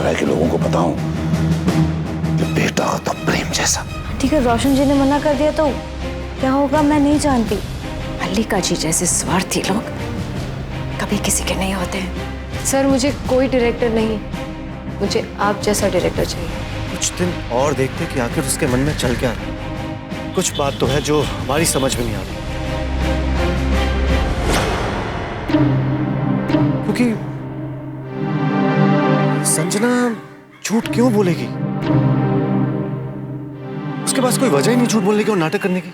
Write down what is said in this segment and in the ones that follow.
तरह के लोगों को बताऊं कि बेटा हो तो प्रेम जैसा। ठीक है, रोशन जी ने मना कर दिया तो क्या होगा मैं नहीं जानती। मल्लिका जी जैसे स्वार्थी लोग कभी किसी के नहीं होते हैं। सर मुझे कोई डायरेक्टर नहीं, मुझे आप जैसा डायरेक्टर चाहिए। कुछ दिन और देखते कि आखिर उसके मन में चल क्या रहा है। कुछ बात तो है जो हमारी समझ में नहीं आ रही, क्योंकि संजना झूठ क्यों बोलेगी? उसके पास कोई वजह ही नहीं झूठ बोलने की और नाटक करने की।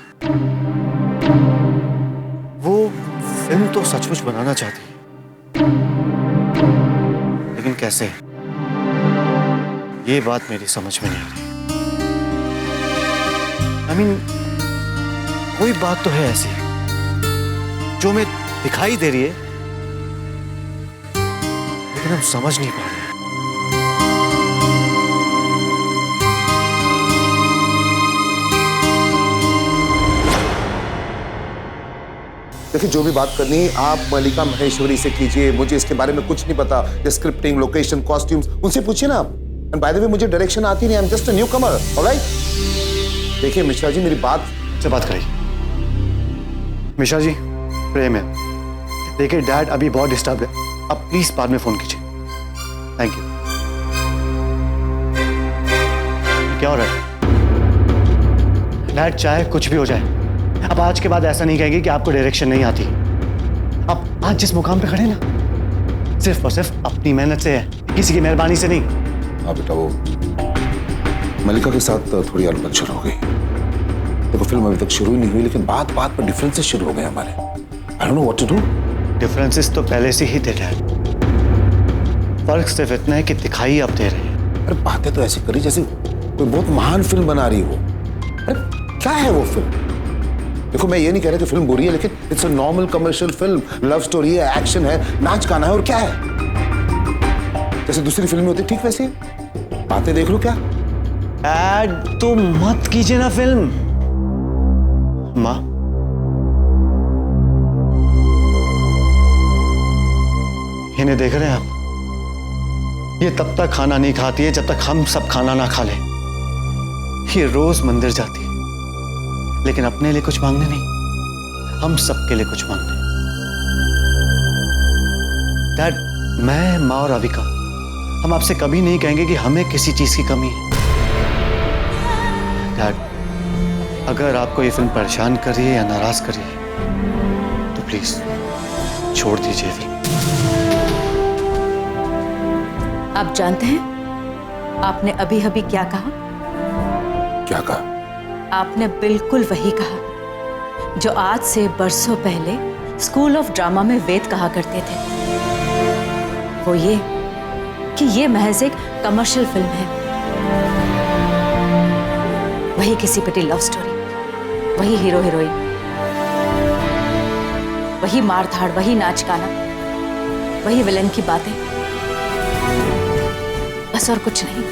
वो फिल्म तो सचमुच बनाना चाहती है, लेकिन कैसे, ये बात मेरी समझ में नहीं आ रही। I mean, कोई बात तो है ऐसी जो हमें दिखाई दे रही है, लेकिन हम समझ नहीं पा रहे। देखिए, जो भी बात करनी है आप मल्लिका महेश्वरी से कीजिए। मुझे इसके बारे में कुछ नहीं पता। स्क्रिप्टिंग, लोकेशन, कॉस्ट्यूम्स, उनसे पूछिए ना। एंड बाय द वे, मुझे डायरेक्शन आती नहीं। I am just a new Qamar. Alright? देखिए मिश्रा जी, मेरी बात से बात करिए। मिश्रा जी, प्रेम है। देखिए डैड अभी बहुत डिस्टर्ब है, आप प्लीज बाद में फोन कीजिए। Thank you. क्या हो रहा है डैड? चाहे कुछ भी हो जाए, अब आज के बाद ऐसा नहीं कहेंगे कि आपको डायरेक्शन नहीं आती। अब आज जिस मुकाम पे खड़े ना, सिर्फ और सिर्फ अपनी मेहनत से है, किसी की मेहरबानी से नहीं। हाँ बेटा, वो मल्लिका के साथ थोड़ी अड़बड़ हो गई। देखो, फिल्म अभी तक शुरू ही नहीं हुई, लेकिन बात बात पर डिफरेंसेस शुरू हो गए हमारे। I don't know what to do. Differences तो पहले से ही थे डैड, फर्क सिर्फ इतना है कि दिखाई अब दे रहे हैं। अरे बातें तो ऐसी करी जैसे कोई बहुत महान फिल्म बना रही हो। अरे क्या है वो फिल्म? देखो, मैं ये नहीं कह रहा कि फिल्म बुरी है, लेकिन it's a normal commercial film. Love story है, एक्शन है, नाच गाना है, और क्या है? जैसे दूसरी फिल्में होती ठीक वैसे बातें देख लो। क्या डैड तो मत कीजिए ना फिल्म। माँ, इन्हें देख रहे हैं आप? ये तब तक खाना नहीं खाती है जब तक हम सब खाना ना खा लें। ये रोज मंदिर जाती है, लेकिन अपने लिए कुछ मांगने नहीं, हम सबके लिए कुछ मांगने। डैड, मैं, माँ और अविका, हम आपसे कभी नहीं कहेंगे कि हमें किसी चीज की कमी है। डैड, अगर आपको ये फिल्म परेशान कर रही है या नाराज कर रही है तो प्लीज छोड़ दीजिए फिल्म। आप जानते हैं आपने अभी अभी क्या कहा? क्या कहा? आपने बिल्कुल वही कहा जो आज से बरसों पहले स्कूल ऑफ ड्रामा में वेद कहा करते थे। वो ये कि ये महज एक कमर्शियल फिल्म है। वही किसी पिटी लव स्टोरी, वही हीरो हीरोइन, वही मार धाड़, वही नाच गाना, वही विलन की बातें, बस और कुछ नहीं।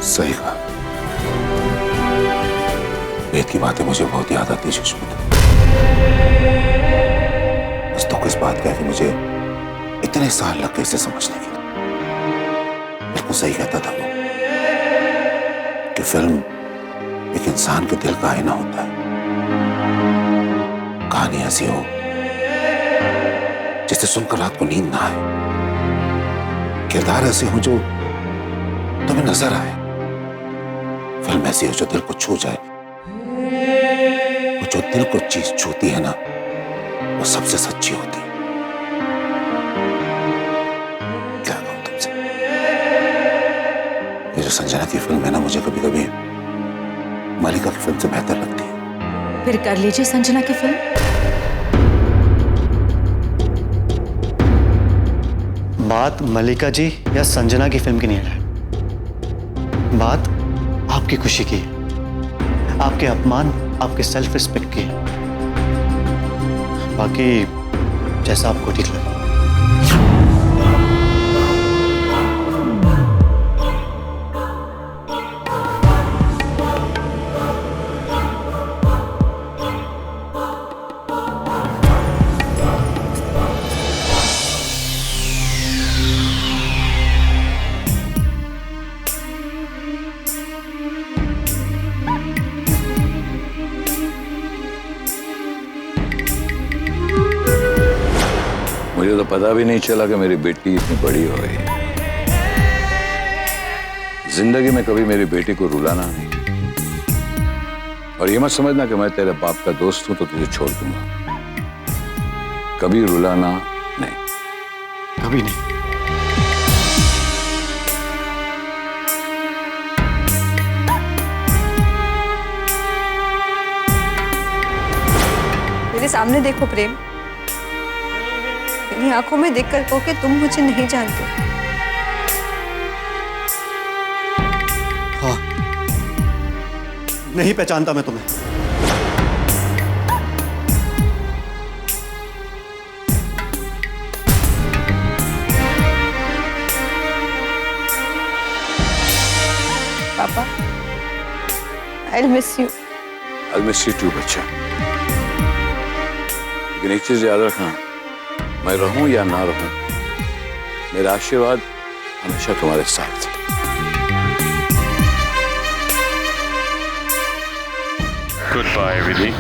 सही कहा। वेद की बातें मुझे बहुत याद आती है सुष्मिता। बस दुख इस बात का है कि मुझे इतने साल लग गए इसे समझने के लिए। बिल्कुल सही कहता था वो कि फिल्म एक इंसान के दिल का आईना होता है। कहानी ऐसी हो जिसे सुनकर रात को नींद ना आए, किरदार ऐसे हो जो तुम्हें नजर आए, फिल्म ऐसी हो जो दिल को छू जाए। जो दिल को चीज छूती है ना, वो सबसे सच्ची होती है। क्या कहूं तुमसे, ये जो संजना की फिल्म है ना, मुझे कभी कभी मल्लिका की फिल्म से बेहतर लगती है। फिर कर लीजिए संजना की फिल्म। बात मल्लिका जी या संजना की फिल्म की नहीं है, बात आपकी खुशी की है, आपके अपमान, आपके सेल्फ रिस्पेक्ट की है। बाकी जैसा आपको ठीक लगे। मुझे तो पता भी नहीं चला कि मेरी बेटी इतनी बड़ी हो गई। जिंदगी में कभी मेरी बेटी को रुलाना नहीं, और ये मत समझना कि मैं तेरे बाप का दोस्त हूं तो तुझे छोड़ दूंगा। कभी रुलाना नहीं। कभी नहीं। मेरे सामने देखो प्रेम, मेरी आंखों में देखकर कहो कि तुम मुझे नहीं जानते। हाँ, नहीं पहचानता मैं तुम्हें। पापा, I'll miss you. I'll miss you too, बच्चा। लेकिन एक चीज याद रखना, मैं रहूं या ना रहूं, मेरा आशीर्वाद हमेशा तुम्हारे साथ है। Goodbye, Vidhi.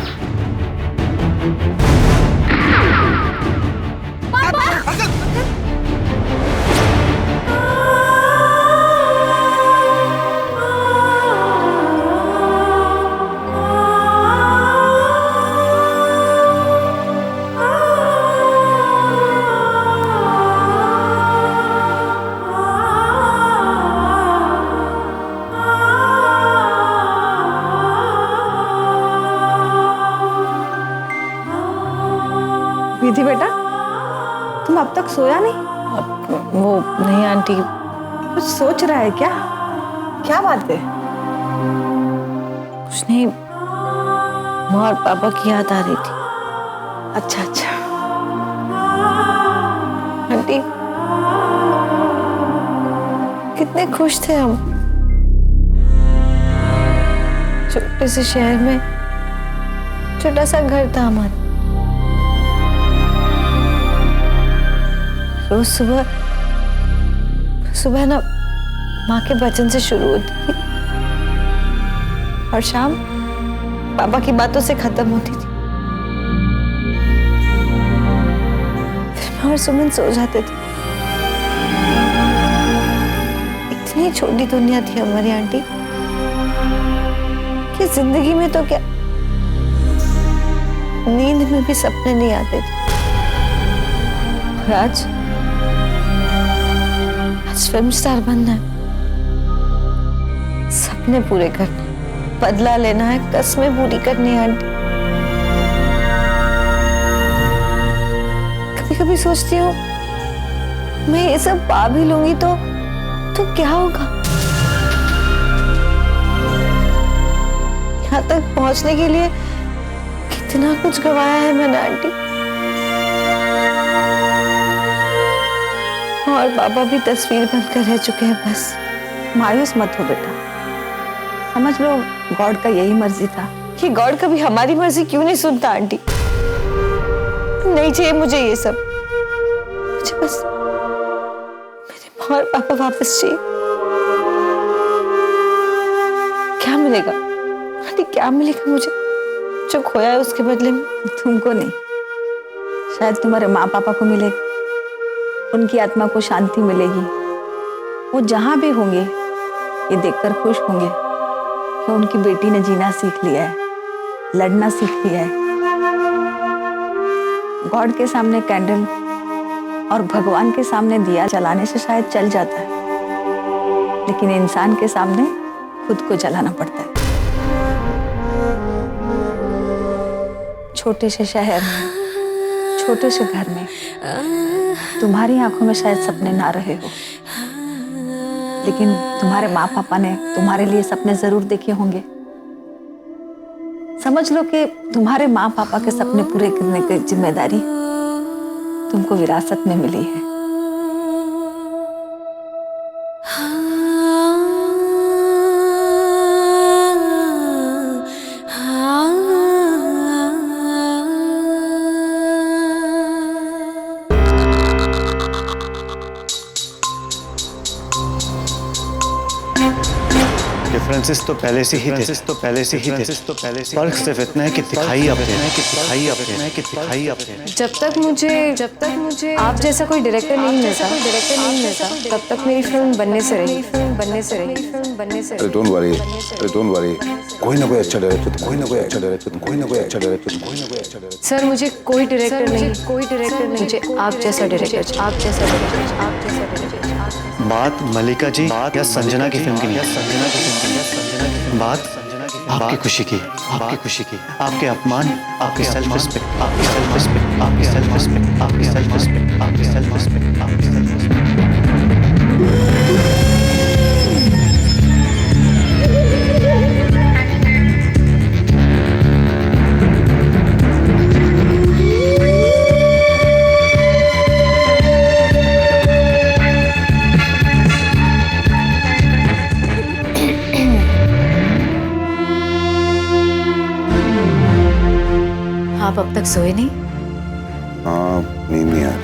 विधि बेटा, तुम अब तक सोया नहीं? वो नहीं आंटी, कुछ सोच रहा है क्या? क्या बात है? कुछ नहीं, माँ और पापा की याद आ रही थी। अच्छा अच्छा। आंटी, कितने खुश थे हम। छोटे से शहर में छोटा सा घर था हमारा। रोज सुबह सुबह ना माँ के वचन से शुरू होती थी और शाम पापा की बातों से खत्म होती थी। फिर मैं और सुमन सो जाते थे। इतनी छोटी दुनिया थी हमारी आंटी कि जिंदगी में तो क्या, नींद में भी सपने नहीं आते थे। और आज फिल्म स्टार बनना है, सपने पूरे करने, बदला लेना है, कस्में पूरी करनी है आंटी। कभी कभी सोचती हूँ मैं ये सब पा भी लूंगी तो क्या होगा? यहाँ तक पहुंचने के लिए कितना कुछ गवाया है मैंने आंटी। और पापा भी तस्वीर बनकर रह चुके हैं। बस मायूस मत हो बेटा, समझ लो गॉड का यही मर्जी था। कि गॉड कभी हमारी मर्जी क्यों नहीं सुनता आंटी? नहीं चाहिए मुझे ये सब। मुझे बस मेरे माँ और पापा वापस चाहिए। क्या मिलेगा आंटी, क्या मिलेगा मुझे जो खोया है उसके बदले में? तुमको नहीं, शायद तुम्हारे माँ पापा को मिलेगा, उनकी आत्मा को शांति मिलेगी। वो जहां भी होंगे ये देखकर खुश होंगे कि उनकी बेटी ने जीना सीख लिया है, लड़ना सीख लिया है। गॉड के सामने कैंडल और भगवान के सामने दिया जलाने से शायद चल जाता है, लेकिन इंसान के सामने खुद को जलाना पड़ता है। छोटे से शहर में, छोटे से घर में तुम्हारी आंखों में शायद सपने ना रहे हो, लेकिन तुम्हारे माँ पापा ने तुम्हारे लिए सपने जरूर देखे होंगे। समझ लो कि तुम्हारे माँ पापा के सपने पूरे करने की जिम्मेदारी तुमको विरासत में मिली है। डिफरेंसेस तो पहले से ही थे, फर्क सिर्फ इतना है कि दिखाई अब देना है, जब तक मुझे आप जैसा कोई डायरेक्टर नहीं मिलता तब तक मेरी फिल्म बनने से रही। अरे डोंट वरी, कोई ना कोई अच्छा डायरेक्टर, सर मुझे कोई डायरेक्टर नहीं, मुझे आप जैसा डायरेक्टर। बात मलिका जी या संजना की फिल्म की नहीं, बात आपकी खुशी की, आपके अपमान, आपकी सेल्फ रिस्पेक्ट, आप अब तक सोए नहीं? हाँ नींद नहीं आ रही।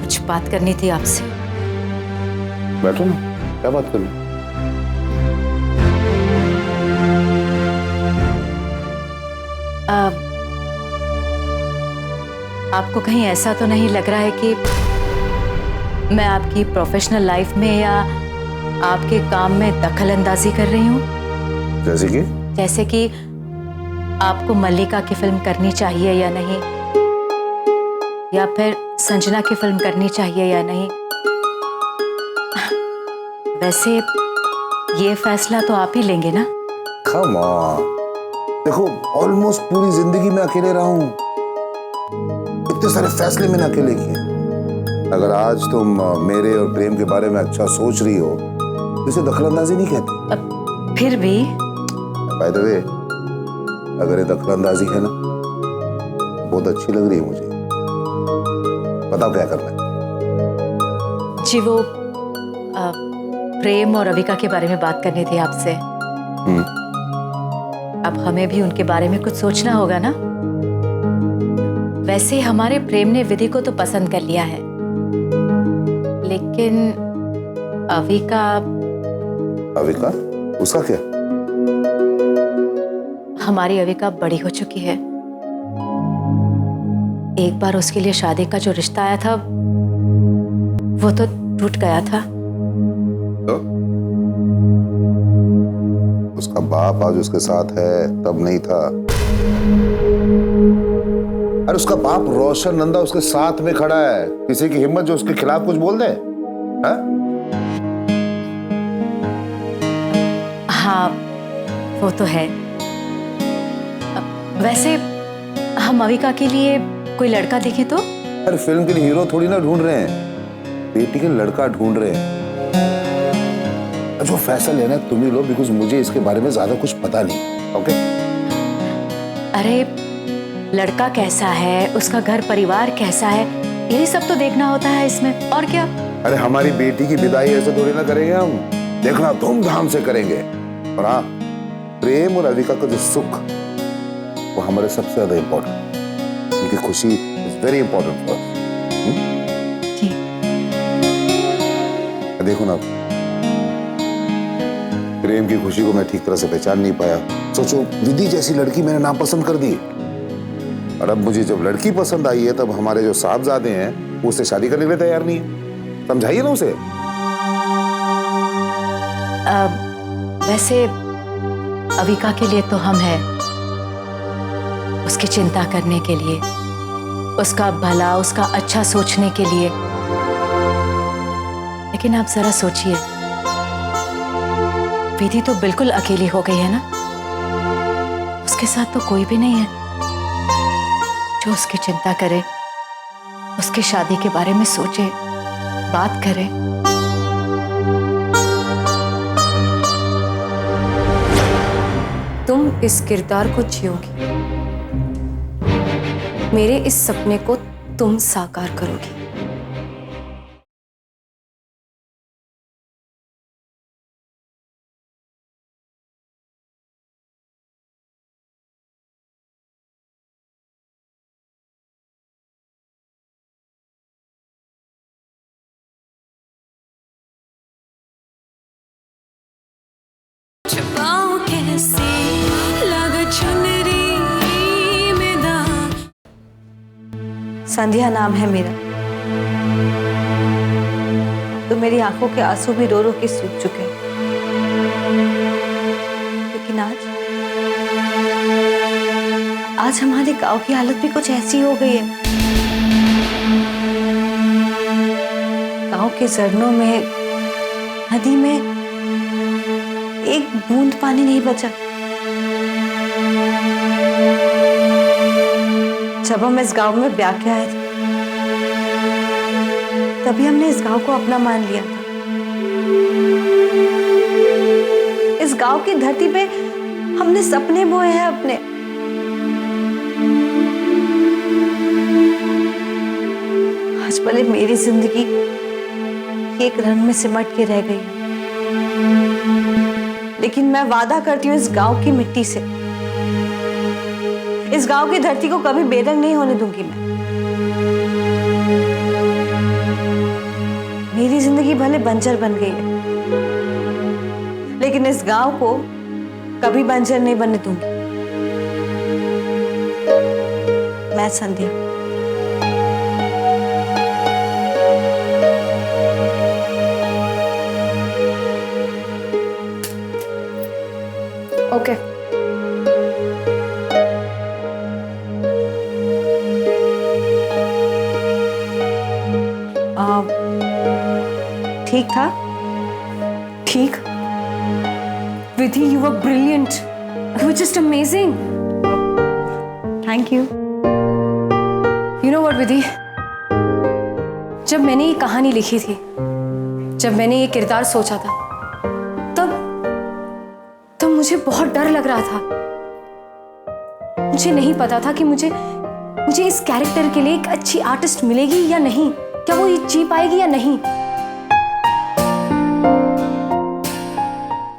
कुछ बात करनी थी आपसे। बैठो ना, क्या बात करूं? आपको कहीं ऐसा तो नहीं लग रहा है कि मैं आपकी प्रोफेशनल लाइफ में या आपके काम में दखल अंदाजी कर रही हूँ? जैसे कि आपको मल्लिका की फिल्म करनी चाहिए या नहीं, या फिर संजना की फिल्म करनी चाहिए या नहीं। वैसे ये फैसला तो आप ही लेंगे ना? Come on, देखो ऑलमोस्ट पूरी जिंदगी में अकेले रहा हूं, इतने सारे फैसले मैंने अकेले किए। अगर आज तुम मेरे और प्रेम के बारे में अच्छा सोच रही हो, इसे दखलंदाजी नहीं कहते। फिर भी बाय द वे, अगर ये दखलंदाजी है ना, बहुत अच्छी लग रही है मुझे। बताओ क्या करना है? जी वो प्रेम और रविका के बारे में बात करनी थी आपसे। अब हमें भी उनके बारे में कुछ सोचना होगा ना। वैसे हमारे प्रेम ने विधि को तो पसंद कर लिया है, लेकिन अविका उसका क्या? हमारी अविका बड़ी हो चुकी है। एक बार उसके लिए शादी का जो रिश्ता आया था वो तो टूट गया था। तो? उसका बाप आज उसके साथ है, तब नहीं था। अरे उसका बाप रोशन नंदा उसके साथ में खड़ा है। किसी की हिम्मत जो उसके खिलाफ कुछ बोल दे? हाँ वो तो है। वैसे हम अविका के लिए कोई लड़का देखें तो? हर फिल्म के लिए हीरो थोड़ी ना ढूंढ रहे हैं, बेटी के लड़का ढूंढ रहे हैं। जो फैसला लेना है तुम ही लो, बिकॉज मुझे इसके बारे में ज्यादा कुछ पता नहीं। ओके? अरे लड़का कैसा है, उसका घर परिवार कैसा है, यही सब तो देखना होता है इसमें, और क्या। अरे हमारी बेटी की विदाई ऐसे थोड़ी ना करेंगे हम, देखना धूमधाम से करेंगे। और हाँ, प्रेम और अविका का जो सुख वो हमारे सबसे ज्यादा इंपॉर्टेंट, उनकी खुशी is very important for us. देखो ना, प्रेम की खुशी को मैं ठीक तरह से पहचान नहीं पाया। सोचो, विधि जैसी लड़की मैंने नापसंद कर दी, और अब मुझे जब लड़की पसंद आई है तब हमारे जो साहबजादे हैं वो उससे शादी करने के लिए तैयार नहीं है। समझाइए ना उसे। वैसे अविका के लिए तो हम हैं, उसकी चिंता करने के लिए, उसका भला, उसका अच्छा सोचने के लिए। लेकिन आप जरा सोचिए, विधि तो बिल्कुल अकेली हो गई है ना। उसके साथ तो कोई भी नहीं है जो उसकी चिंता करे, उसकी शादी के बारे में सोचे, बात करे। तुम इस किरदार को जियोगी, मेरे इस सपने को तुम साकार करोगी। संध्या नाम है मेरा। तो मेरी आंखों के आंसू भी रो रो के सूख चुके हैं। लेकिन आज हमारे गांव की हालत भी कुछ ऐसी हो गई है। गांव के झरनों में, नदी में एक बूंद पानी नहीं बचा। जब हम इस गांव में ब्याह के आए थे, तभी हमने इस गांव को अपना मान लिया था। इस गांव की धरती पे हमने सपने बोए हैं अपने। आज भले मेरी जिंदगी एक रन में सिमट के रह गई, लेकिन मैं वादा करती हूँ इस गांव की मिट्टी से, इस गांव की धरती को कभी बेरंग नहीं होने दूंगी मैं। मेरी जिंदगी भले बंजर बन गई है, लेकिन इस गांव को कभी बंजर नहीं बनने दूंगी। मैं संध्या। ओके। ठीक था? ठीक? विधि, you were brilliant. You were just amazing. Thank you. You know what, विधि? जब मैंने ये कहानी लिखी थी, जब मैंने ये किरदार सोचा था, तब मुझे बहुत डर लग रहा था। मुझे नहीं पता था कि मुझे इस कैरेक्टर के लिए एक अच्छी आर्टिस्ट मिलेगी या नहीं, क्या वो ये जी पाएगी या नहीं।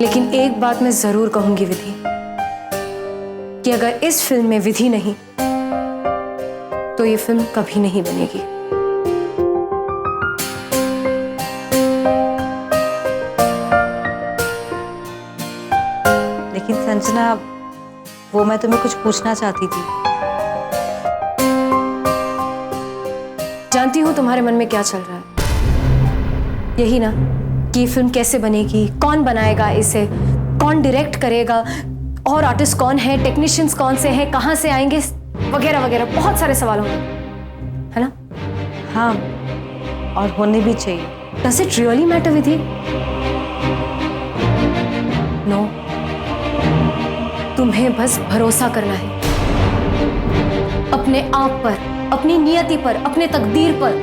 लेकिन एक बात मैं जरूर कहूंगी विधि, कि अगर इस फिल्म में विधि नहीं, तो ये फिल्म कभी नहीं बनेगी। लेकिन संजना, वो मैं तुम्हें कुछ पूछना चाहती थी। जानती हूं तुम्हारे मन में क्या चल रहा है। यही ना कि ये फिल्म कैसे बनेगी, कौन बनाएगा इसे, कौन डायरेक्ट करेगा, और आर्टिस्ट कौन है, टेक्नीशियंस कौन से हैं, कहां से आएंगे, वगैरह वगैरह बहुत सारे सवाल होंगे, है ना? हाँ, और होने भी चाहिए। Does it really matter, Vidhi? No. तुम्हें बस भरोसा करना है अपने आप पर, अपनी नियति पर, अपने तकदीर पर,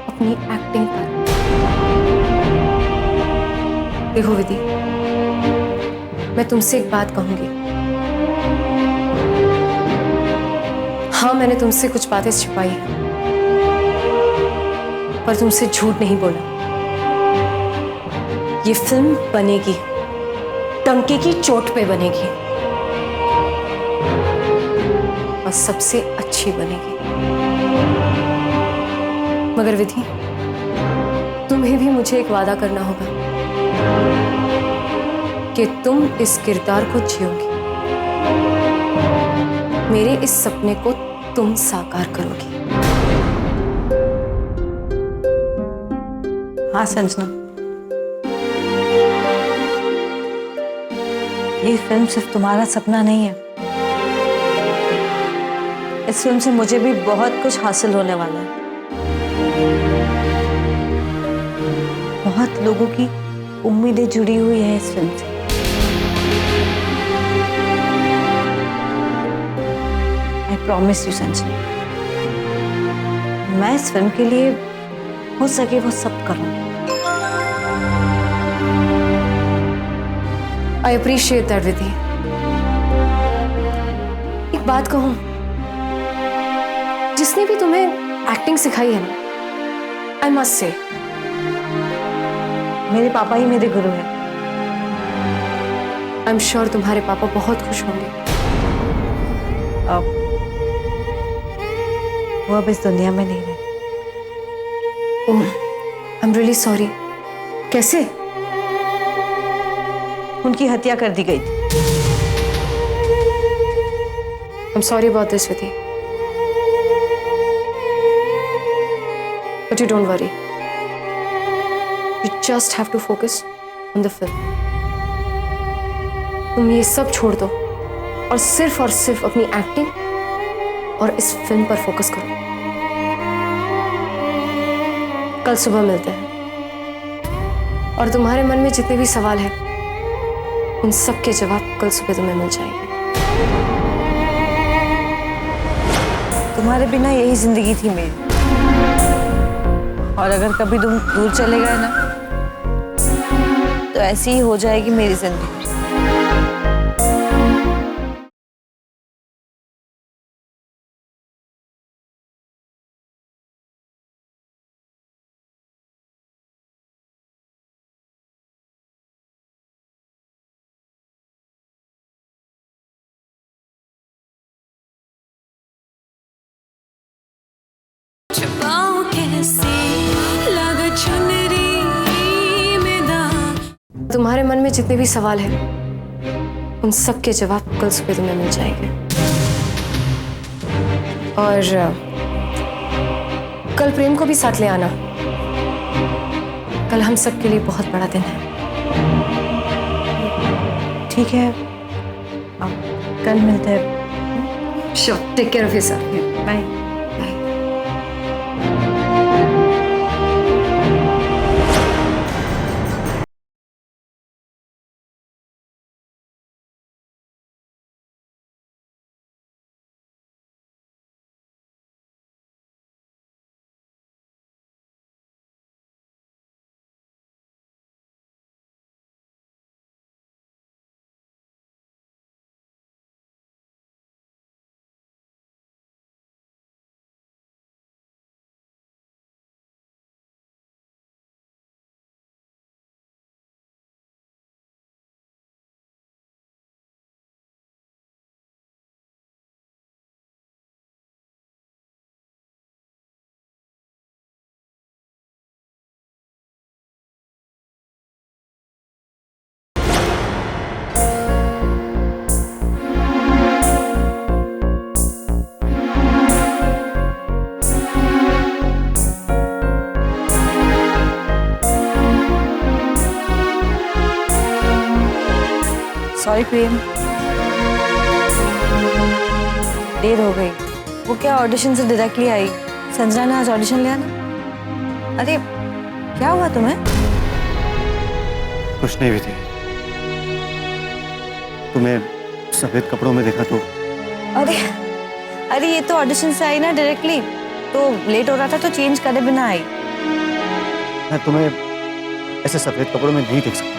अपनी एक्टिंग पर। देखो विधि, मैं तुमसे एक बात कहूंगी। हाँ, मैंने तुमसे कुछ बातें छिपाई हैं, पर तुमसे झूठ नहीं बोला। ये फिल्म बनेगी, डंके की चोट पे बनेगी, और सबसे अच्छी बनेगी। मगर विधि, तुम्हें भी मुझे एक वादा करना होगा कि तुम इस किरदार को जियोगी, मेरे इस सपने को तुम साकार करोगी। हाँ संजना, ये फिल्म सिर्फ तुम्हारा सपना नहीं है। इस फिल्म से मुझे भी बहुत कुछ हासिल होने वाला है। बहुत लोगों की उम्मीदें जुड़ी हुई हैं इस फिल्म से। I promise you संजना, मैं इस फिल्म के लिए हो सके वो सब करूंगी। I appreciate that, विधि। एक बात कहूं, जिसने भी तुम्हें एक्टिंग सिखाई है ना, I must say, मेरे पापा ही मेरे गुरु हैं। I'm sure तुम्हारे पापा बहुत खुश होंगे। वो अब इस दुनिया में नहीं रहे। ओह, I'm really sorry। कैसे? उनकी हत्या कर दी गई थी। I'm sorry about this, Vidhi. you don't worry. You just have to focus on the film. तुम ये सब छोड़ दो और सिर्फ अपनी एक्टिंग और इस फिल्म पर फोकस करो। कल सुबह मिलते हैं और तुम्हारे मन में जितने भी सवाल हैं उन सब के जवाब कल सुबह तुम्हें मिल जाएंगे। तुम्हारे बिना यही जिंदगी थी मेरी, और अगर कभी तुम दूर चले गए ना तो ऐसी ही हो जाएगी मेरी जिंदगी। तुम्हारे मन में जितने भी सवाल हैं उन सब के जवाब कल सुबह तुम्हें मिल जाएंगे। और कल प्रेम को भी साथ ले आना। कल हम सब के लिए बहुत बड़ा दिन है। ठीक है, अब कल मिलते हैं। Sure, take care of yourself. Bye. Sorry Prem, देर हो गई। वो क्या ऑडिशन से डायरेक्टली आई? संजना ने आज ऑडिशन लिया ना। अरे क्या हुआ तुम्हें? कुछ नहीं भी थी, तुम्हें सफेद कपड़ों में देखा तो। अरे ये तो ऑडिशन से आई ना डायरेक्टली, तो लेट हो रहा था तो चेंज करे बिना आई। मैं तुम्हें ऐसे सफेद कपड़ों में नहीं देख सकता।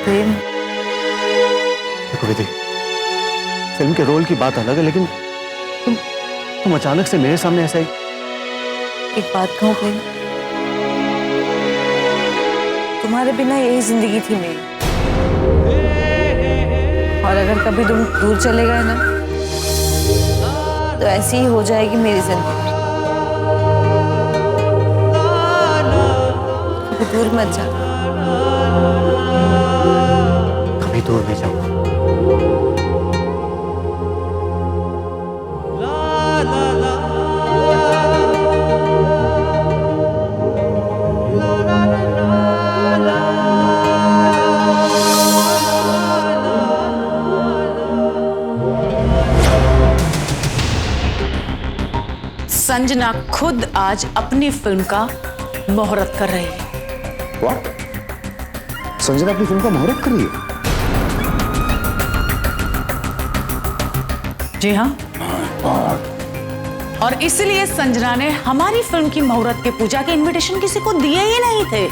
प्रेम, देखो विधि, फिल्म के रोल की बात अलग है, लेकिन तुम अचानक से मेरे सामने ऐसा ही। एक बात कहूँ प्रेम, तुम्हारे बिना यही जिंदगी थी मेरी, और अगर कभी तुम दूर चले गए ना तो ऐसी ही हो जाएगी मेरी जिंदगी। कभी दूर मत जा। कभी दूर नहीं जाऊंगा। संजना खुद आज अपनी फिल्म का मुहूर्त कर रही है। What? संजना अपनी फिल्म का मुहूर्त कर रही है? जी हाँ, और इसलिए संजना ने हमारी फिल्म की मुहूर्त के पूजा के इनविटेशन किसी को दिए ही नहीं थे।